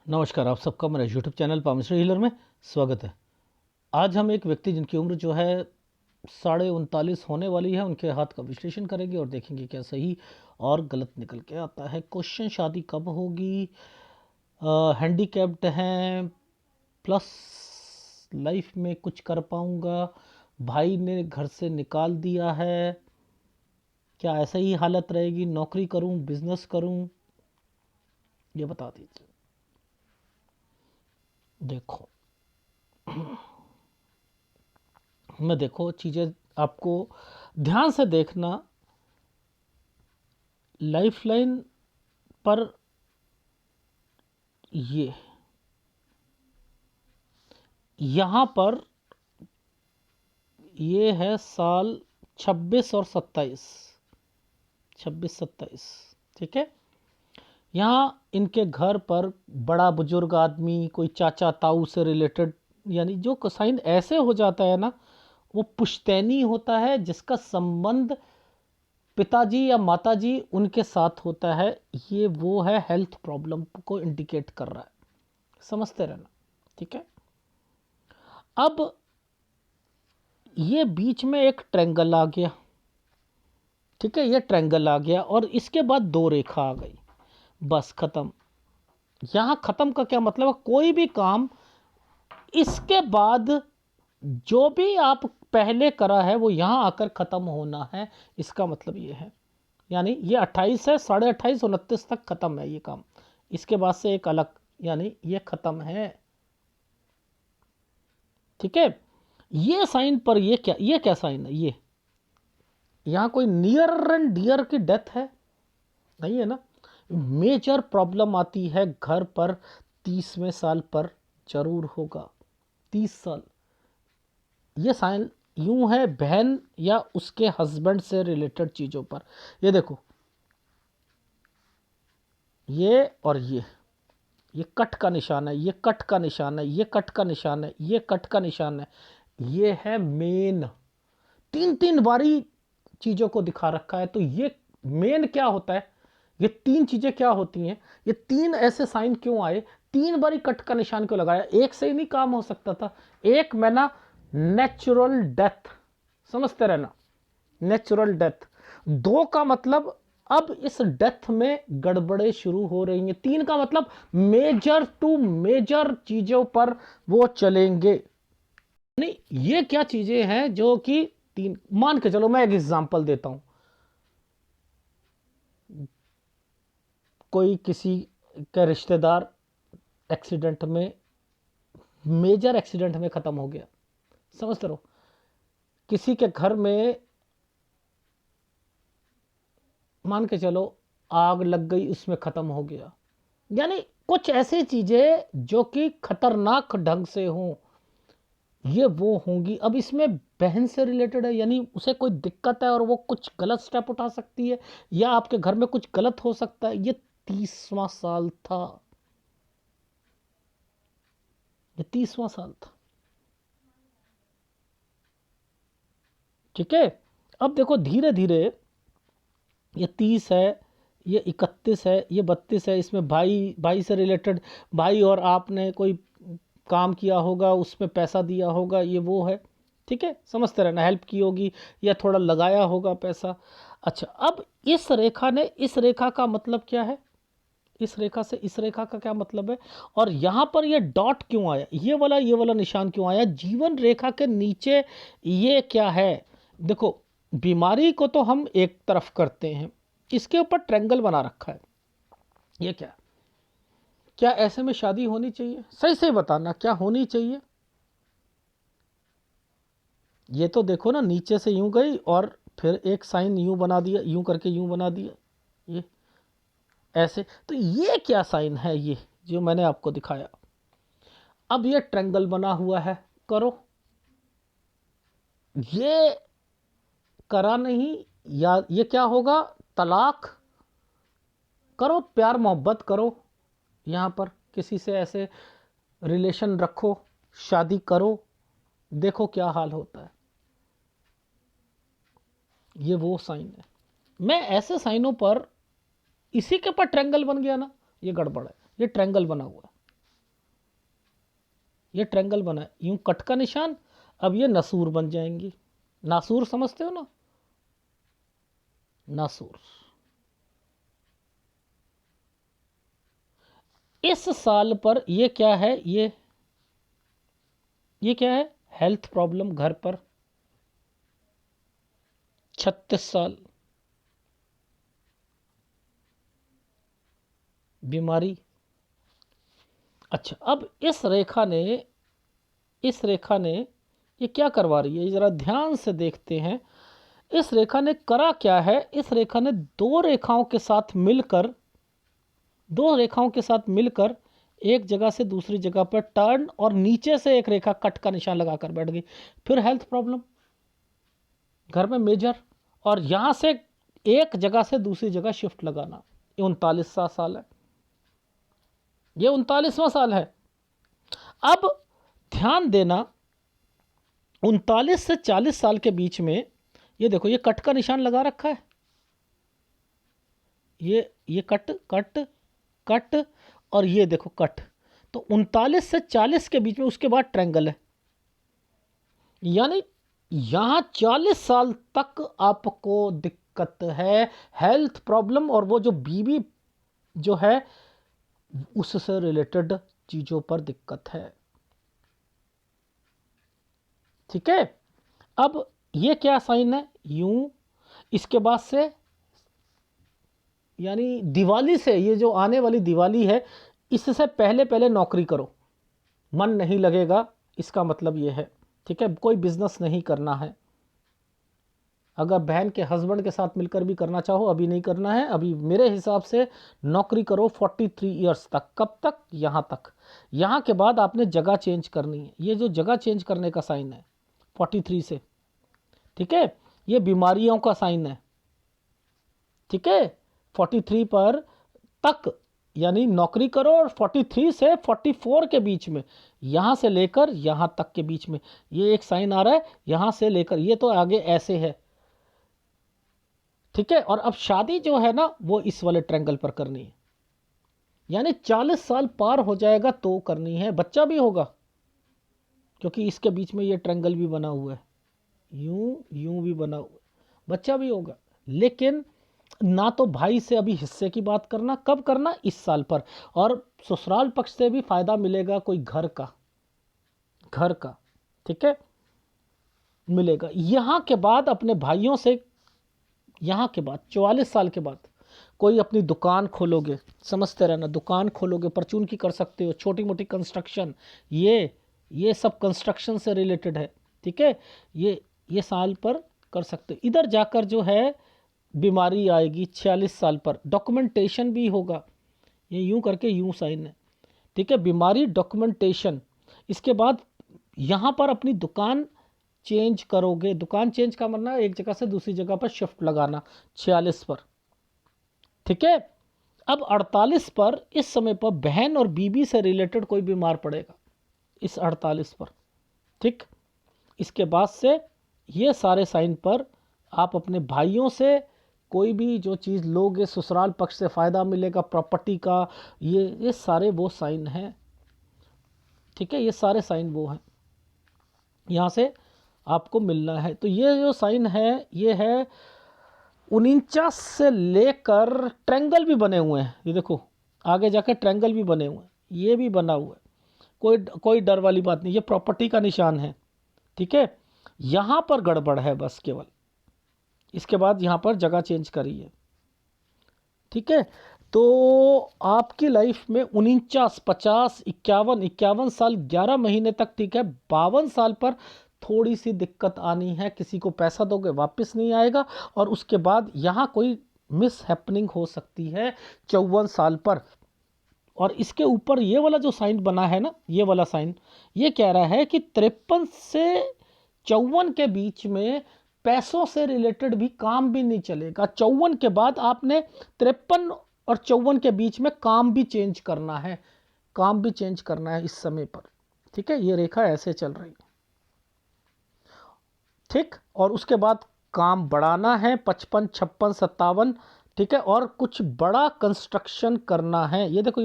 नमस्कार, आप सबका मेरे यूट्यूब चैनल पामिस्ट्री हीलर में स्वागत है। आज हम एक व्यक्ति जिनकी उम्र जो है 39.5 होने वाली है, उनके हाथ का विश्लेषण करेंगे और देखेंगे क्या सही और गलत निकल के आता है। क्वेश्चन, शादी कब होगी, हैंडीकैप्ड हैं, प्लस लाइफ में कुछ कर पाऊंगा, भाई ने घर से निकाल दिया है, क्या ऐसा ही हालत रहेगी, नौकरी करूं, बिजनेस करूं, ये बता दीजिए। देखो, मैं देखो चीज़ें आपको ध्यान से देखना। लाइफलाइन पर ये यहाँ पर ये है साल 26 और 27, 26-27, ठीक है। यहाँ इनके घर पर बड़ा बुजुर्ग आदमी, कोई चाचा ताऊ से रिलेटेड, यानी जो साइन ऐसे हो जाता है ना, वो पुश्तैनी होता है, जिसका संबंध पिताजी या माताजी उनके साथ होता है। ये वो है, हेल्थ प्रॉब्लम को इंडिकेट कर रहा है, समझते रहना, ठीक है। अब ये बीच में एक ट्रायंगल आ गया, ठीक है, ये ट्रायंगल आ गया और इसके बाद दो रेखा आ गई, बस खत्म। यहां खत्म का क्या मतलब है? कोई भी काम इसके बाद जो भी आप पहले करा है वो यहां आकर खत्म होना है, इसका मतलब ये है। यानी ये 28 है, 28.5 29 तक खत्म है ये काम, इसके बाद से एक अलग, यानी ये खत्म है, ठीक है। ये साइन पर ये क्या साइन है? ये यहां कोई नियर एंड डियर की डेथ है नहीं है ना। मेजर प्रॉब्लम आती है घर पर 30वें साल पर जरूर होगा, 30 साल। ये साइन यूं है बहन या उसके हस्बैंड से रिलेटेड चीजों पर। ये देखो, ये और ये कट का निशान है, ये कट का निशान है, ये कट का निशान है, ये कट का निशान है। ये है मेन, तीन तीन बारी चीजों को दिखा रखा है। तो ये मेन क्या होता है? ये तीन चीजें क्या होती हैं? ये तीन ऐसे साइन क्यों आए? तीन बारी कट का निशान क्यों लगाया? एक से ही नहीं काम हो सकता था? एक में ना नेचुरल डेथ, समझते रहना, नेचुरल डेथ। दो का मतलब अब इस डेथ में गड़बड़े शुरू हो रही हैं। तीन का मतलब मेजर टू मेजर चीजों पर वो चलेंगे। नहीं, ये क्या चीजें हैं जो कि तीन, मान के चलो मैं एक एग्जांपल देता हूं। कोई किसी का रिश्तेदार एक्सीडेंट में, मेजर एक्सीडेंट में खत्म हो गया, समझते रहो। किसी के घर में मान के चलो आग लग गई, उसमें खत्म हो गया। यानी कुछ ऐसी चीजें जो कि खतरनाक ढंग से हों, ये वो होंगी। अब इसमें बहन से रिलेटेड है, यानी उसे कोई दिक्कत है और वो कुछ गलत स्टेप उठा सकती है, या आपके घर में कुछ गलत हो सकता है। ये 30वां साल था, ये 30वां साल था, ठीक है। अब देखो धीरे धीरे, ये 30 है, ये 31 है, ये 32 है। इसमें भाई भाई से रिलेटेड, भाई और आपने कोई काम किया होगा, उसमें पैसा दिया होगा, ये वो है, ठीक है। समझते रहना, हेल्प की होगी या थोड़ा लगाया होगा पैसा। अच्छा, अब इस रेखा ने, इस रेखा का मतलब क्या है? इस रेखा से इस रेखा का क्या मतलब है? और यहां पर ये डॉट क्यों आया? ये वाला निशान क्यों आया जीवन रेखा के नीचे? ये क्या है? देखो, बीमारी को तो हम एक तरफ करते हैं, इसके ऊपर ट्रायंगल बना रखा है। ये क्या? क्या ऐसे में शादी होनी चाहिए? सही सही बताना, क्या होनी चाहिए? ये तो देखो ना, नीचे से यूं गई और फिर एक साइन यूं बना दिया, यूं करके यूं बना दिया, ये ऐसे। तो ये क्या साइन है? ये जो मैंने आपको दिखाया। अब ये ट्रायंगल बना हुआ है, करो। ये करा नहीं, या ये क्या होगा? तलाक करो, प्यार मोहब्बत करो, यहां पर किसी से ऐसे रिलेशन रखो, शादी करो, देखो क्या हाल होता है। ये वो साइन है। मैं ऐसे साइनों पर, इसी के पर ट्रायंगल बन गया ना, ये गड़बड़ है। ये ट्रायंगल बना हुआ है, ये ट्रायंगल बना है, यूं कट का निशान, अब ये नसूर बन जाएंगी। नासूर समझते हो ना, नासूर। इस साल पर ये क्या है, ये क्या है, हेल्थ प्रॉब्लम घर पर 36 साल, बीमारी। अच्छा, अब इस रेखा ने ये क्या करवा रही है, ये जरा ध्यान से देखते हैं। इस रेखा ने करा क्या है, इस रेखा ने दो रेखाओं के साथ मिलकर एक जगह से दूसरी जगह पर टर्न, और नीचे से एक रेखा कट का निशान लगाकर बैठ गई। फिर हेल्थ प्रॉब्लम घर में मेजर, और यहां से एक जगह से दूसरी जगह शिफ्ट लगाना। ये 39वां साल है, ये 39वां साल है। अब ध्यान देना, 39 से 40 साल के बीच में ये देखो, ये कट का निशान लगा रखा है, ये कट कट कट, और ये देखो कट। तो 39 से 40 के बीच में उसके बाद ट्रायंगल है, यानी यहां 40 साल तक आपको दिक्कत है, हेल्थ प्रॉब्लम, और वो जो बीवी जो है उससे रिलेटेड चीजों पर दिक्कत है। ठीक है, अब ये क्या साइन है, यूं, इसके बाद से यानी दिवाली से, ये जो आने वाली दिवाली है, इससे पहले पहले नौकरी करो, मन नहीं लगेगा, इसका मतलब ये है। ठीक है, कोई बिजनेस नहीं करना है। अगर बहन के हस्बैंड के साथ मिलकर भी करना चाहो, अभी नहीं करना है, अभी मेरे हिसाब से नौकरी करो 43 ईयर्स तक। कब तक, यहाँ तक। यहाँ के बाद आपने जगह चेंज करनी है, ये जो जगह चेंज करने का साइन है 43 से। ठीक है, ये बीमारियों का साइन है। ठीक है, 43 पर तक यानी नौकरी करो, और 43 से 44 के बीच में, यहां से लेकर यहां तक के बीच में ये एक साइन आ रहा है, यहां से लेकर ये तो आगे ऐसे है। ठीक है, और अब शादी जो है ना वो इस वाले ट्रायंगल पर करनी है, यानी 40 साल पार हो जाएगा तो करनी है। बच्चा भी होगा, क्योंकि इसके बीच में ये ट्रायंगल भी बना हुआ है, यूं यूं भी बना हुआ है, बच्चा भी होगा। लेकिन ना तो भाई से अभी हिस्से की बात करना, कब करना, इस साल पर। और ससुराल पक्ष से भी फायदा मिलेगा, कोई घर का। ठीक है, मिलेगा। यहां के बाद अपने भाइयों से, यहां के बाद 44 साल के बाद कोई अपनी दुकान खोलोगे, समझते रहना, दुकान खोलोगे, परचून की कर सकते हो, छोटी मोटी कंस्ट्रक्शन, ये सब कंस्ट्रक्शन से रिलेटेड है। ठीक है, ये साल पर कर सकते हो। इधर जाकर जो है बीमारी आएगी 46 साल पर, डॉक्यूमेंटेशन भी होगा, ये यूं करके यूं साइन है। ठीक है, बीमारी, डॉक्यूमेंटेशन। इसके बाद यहां पर अपनी दुकान चेंज करोगे, दुकान चेंज का मतलब एक जगह से दूसरी जगह पर शिफ्ट लगाना 46 पर। ठीक है, अब 48 पर, इस समय पर बहन और बीबी से रिलेटेड कोई बीमार पड़ेगा इस 48 पर। ठीक, इसके बाद से ये सारे साइन पर आप अपने भाइयों से कोई भी जो चीज़ लोगे, ससुराल पक्ष से फ़ायदा मिलेगा, प्रॉपर्टी का, ये सारे वो साइन हैं। ठीक है, ये सारे साइन वो हैं, यहाँ से आपको मिलना है। तो ये जो साइन है, ये है 49 से लेकर, ट्रायंगल भी बने हुए हैं, ये देखो आगे जाकर ट्रायंगल भी बने हुए हैं, ये भी बना हुआ है, कोई डर वाली बात नहीं, ये प्रॉपर्टी का निशान है। ठीक है, यहाँ पर गड़बड़ है बस केवल, इसके बाद यहाँ पर जगह चेंज करिए। ठीक है, तो आपकी लाइफ में 49, 50, 51 साल 11 महीने तक ठीक है। 52 साल पर थोड़ी सी दिक्कत आनी है, किसी को पैसा दोगे वापस नहीं आएगा, और उसके बाद यहाँ कोई मिस हैपनिंग हो सकती है 54 साल पर। और इसके ऊपर ये वाला जो साइन बना है ना, ये वाला साइन, ये कह रहा है कि 53 से 54 के बीच में पैसों से रिलेटेड भी काम भी नहीं चलेगा। 54 के बाद आपने 53 और 54 के बीच में काम भी चेंज करना है, काम भी चेंज करना है इस समय पर। ठीक है, ये रेखा ऐसे चल रही है। ठीक, और उसके बाद काम बढ़ाना है 55, 56, 57। ठीक है, और कुछ बड़ा कंस्ट्रक्शन करना है। ये देखो,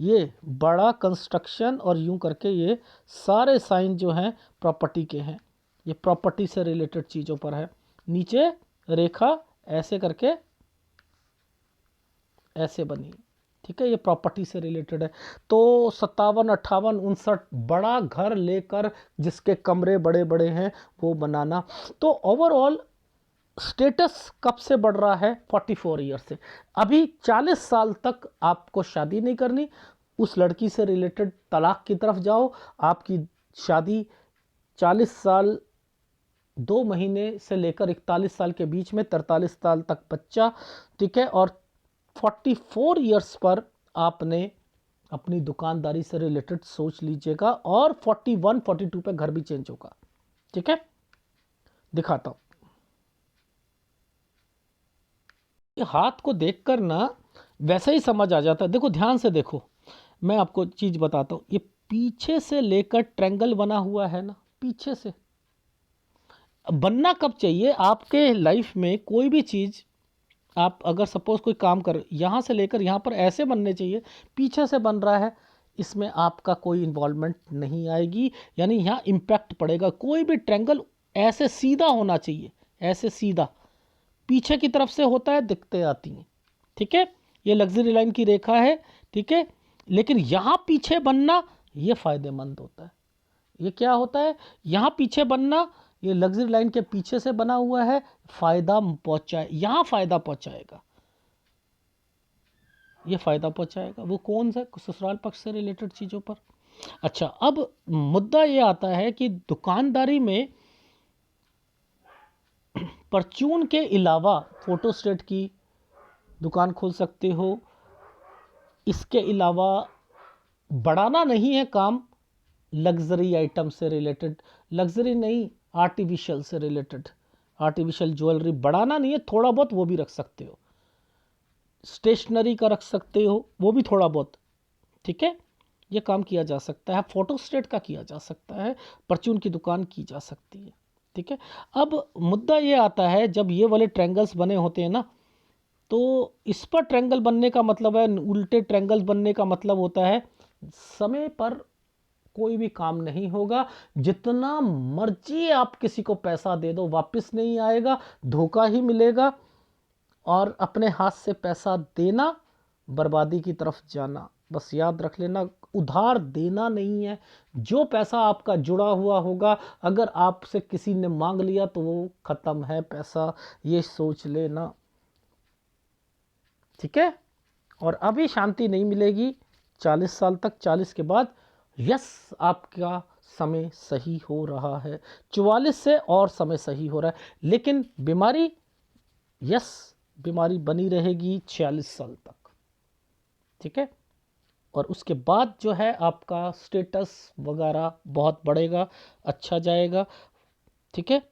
ये बड़ा कंस्ट्रक्शन और यूं करके ये सारे साइन जो हैं प्रॉपर्टी के हैं, ये प्रॉपर्टी से रिलेटेड चीज़ों पर है। नीचे रेखा ऐसे करके ऐसे बनी, ठीक है, ये प्रॉपर्टी से रिलेटेड है। तो 57, 58, 59 बड़ा घर लेकर जिसके कमरे बड़े बड़े हैं वो बनाना। तो ओवरऑल स्टेटस कब से बढ़ रहा है? 44 ईयर से। अभी 40 साल तक आपको शादी नहीं करनी, उस लड़की से रिलेटेड तलाक की तरफ जाओ। आपकी शादी 40 साल 2 महीने से लेकर 41 साल के बीच में, 43 साल तक बच्चा, ठीक है। और 44 ईयर्स पर आपने अपनी दुकानदारी से रिलेटेड सोच लीजिएगा, और 41, 42 पे घर भी चेंज होगा, ठीक है। दिखाता हूं, ये हाथ को देखकर ना वैसा ही समझ आ जाता है। देखो ध्यान से देखो, मैं आपको चीज बताता हूं, ये पीछे से लेकर ट्रायंगल बना हुआ है ना, पीछे से बनना कब चाहिए आपके लाइफ में? कोई भी चीज आप अगर सपोज कोई काम कर, यहां से लेकर यहां पर ऐसे बनने चाहिए, पीछे से बन रहा है, इसमें आपका कोई इन्वॉल्वमेंट नहीं आएगी, यानी यहां इंपैक्ट पड़ेगा। कोई भी ट्रायंगल ऐसे सीधा होना चाहिए, ऐसे सीधा, पीछे की तरफ से होता है, दिक्कतें आती हैं, ठीक है। ये लग्जरी लाइन की रेखा है, ठीक है, लेकिन यहां पीछे बनना ये फायदेमंद होता है। ये क्या होता है? यहां पीछे बनना, ये लग्जरी लाइन के पीछे से बना हुआ है, फायदा पहुंचाए, यहां फायदा पहुंचाएगा, ये फायदा पहुंचाएगा। वो कौन सा? ससुराल पक्ष से रिलेटेड चीजों पर। अच्छा, अब मुद्दा ये आता है कि दुकानदारी में परचून के अलावा फोटोस्टेट की दुकान खोल सकते हो। इसके अलावा बढ़ाना नहीं है काम, लग्जरी आइटम से रिलेटेड, लग्जरी नहीं, आर्टिफिशियल से रिलेटेड, आर्टिफिशियल ज्वेलरी बढ़ाना नहीं है, थोड़ा बहुत वो भी रख सकते हो, स्टेशनरी का रख सकते हो, वो भी थोड़ा बहुत, ठीक है, ये काम किया जा सकता है। फोटोस्टेट का किया जा सकता है, परचून की दुकान की जा सकती है, ठीक है। अब मुद्दा ये आता है, जब ये वाले ट्रायंगल्स बने होते हैं ना, तो इस पर ट्रायंगल बनने का मतलब है, उल्टे ट्रायंगल्स बनने का मतलब होता है समय पर कोई भी काम नहीं होगा। जितना मर्जी आप किसी को पैसा दे दो, वापस नहीं आएगा, धोखा ही मिलेगा, और अपने हाथ से पैसा देना, बर्बादी की तरफ जाना। बस याद रख लेना, उधार देना नहीं है। जो पैसा आपका जुड़ा हुआ होगा, अगर आपसे किसी ने मांग लिया तो वो खत्म है पैसा, ये सोच लेना, ठीक है। और अभी शांति नहीं मिलेगी 40 साल तक, 40 के बाद यस आपका समय सही हो रहा है, 44 से और समय सही हो रहा है, लेकिन बीमारी, यस बीमारी बनी रहेगी 46 साल तक, ठीक है। और उसके बाद जो है आपका स्टेटस वगैरह बहुत बढ़ेगा, अच्छा जाएगा, ठीक है।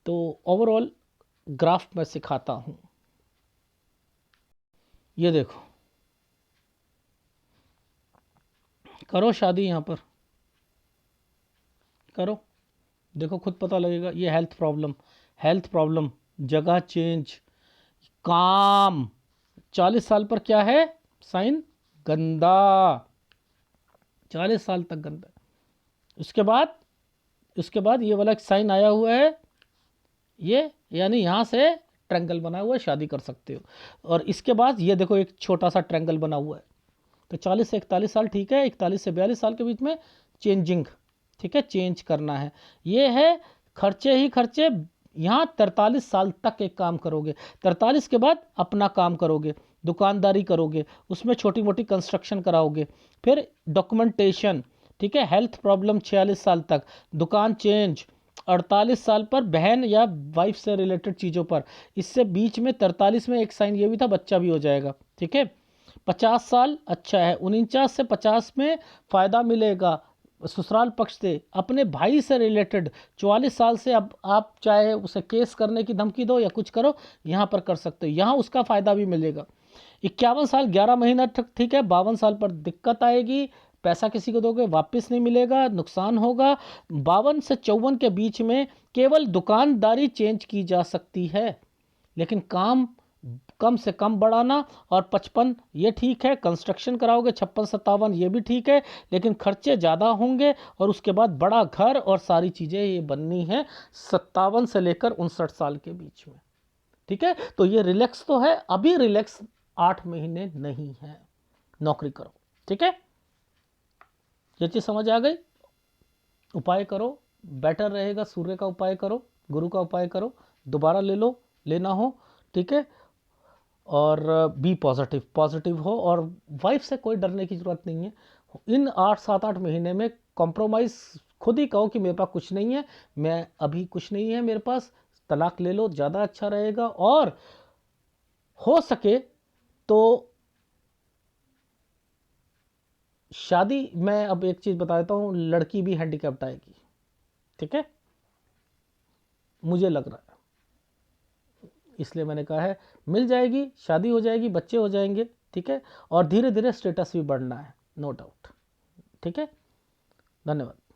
तो ओवरऑल ग्राफ मैं सिखाता हूं, ये देखो, करो शादी यहां पर, करो, देखो खुद पता लगेगा। ये हेल्थ प्रॉब्लम, हेल्थ प्रॉब्लम, जगह चेंज, काम, 40 साल पर क्या है साइन? गंदा, 40 साल तक गंदा। उसके बाद ये वाला साइन आया हुआ है, ये यानी यहां से ट्रायंगल बना हुआ है, शादी कर सकते हो। और इसके बाद ये देखो एक छोटा सा ट्रायंगल बना हुआ है। तो 40 से 41 साल ठीक है, 41 से 42 साल के बीच में चेंजिंग, ठीक है, चेंज करना है। ये है खर्चे ही खर्चे। यहाँ 43 साल तक एक काम करोगे, 43 के बाद अपना काम करोगे, दुकानदारी करोगे, उसमें छोटी मोटी कंस्ट्रक्शन कराओगे, फिर डॉक्यूमेंटेशन, ठीक है। हेल्थ प्रॉब्लम 46 साल तक, दुकान चेंज 48 साल पर, बहन या वाइफ से रिलेटेड चीज़ों पर। इससे बीच में 43 में एक साइन ये भी था, बच्चा भी हो जाएगा, ठीक है। 50 साल अच्छा है, 49 से 50 में फ़ायदा मिलेगा ससुराल पक्ष से, अपने भाई से रिलेटेड। 44 साल से अब आप चाहे उसे केस करने की धमकी दो या कुछ करो, यहाँ पर कर सकते हो, यहाँ उसका फ़ायदा भी मिलेगा। 51 साल 11 महीना तक ठीक है, 52 साल पर दिक्कत आएगी, पैसा किसी को दोगे वापस नहीं मिलेगा, नुकसान होगा। 52 से 54 के बीच में केवल दुकानदारी चेंज की जा सकती है, लेकिन काम कम से कम बढ़ाना, और 55 ये ठीक है, कंस्ट्रक्शन कराओगे 56-57 ये भी ठीक है, लेकिन खर्चे ज़्यादा होंगे और उसके बाद बड़ा घर और सारी चीज़ें ये बननी है 57 से लेकर 59 साल के बीच में। ठीक है, तो ये रिलैक्स तो है, अभी रिलैक्स 8 महीने नहीं है, नौकरी करो। ठीक है, ये चीज़ समझ आ गई। उपाय करो, बेटर रहेगा, सूर्य का उपाय करो, गुरु का उपाय करो, दोबारा ले लो, लेना हो। ठीक है, और बी पॉजिटिव, पॉजिटिव हो, और वाइफ से कोई डरने की ज़रूरत नहीं है। इन 8-7-8 महीने में कॉम्प्रोमाइज़ खुद ही कहो कि मेरे पास कुछ नहीं है, मैं अभी कुछ नहीं है मेरे पास, तलाक ले लो, ज़्यादा अच्छा रहेगा। और हो सके तो शादी, मैं अब एक चीज़ बता देता हूँ, लड़की भी हैंडीकैप्ट आएगी। ठीक है, मुझे लग रहा है, इसलिए मैंने कहा है मिल जाएगी, शादी हो जाएगी, बच्चे हो जाएंगे। ठीक है, और धीरे धीरे स्टेटस भी बढ़ना है, नो डाउट। ठीक है, धन्यवाद।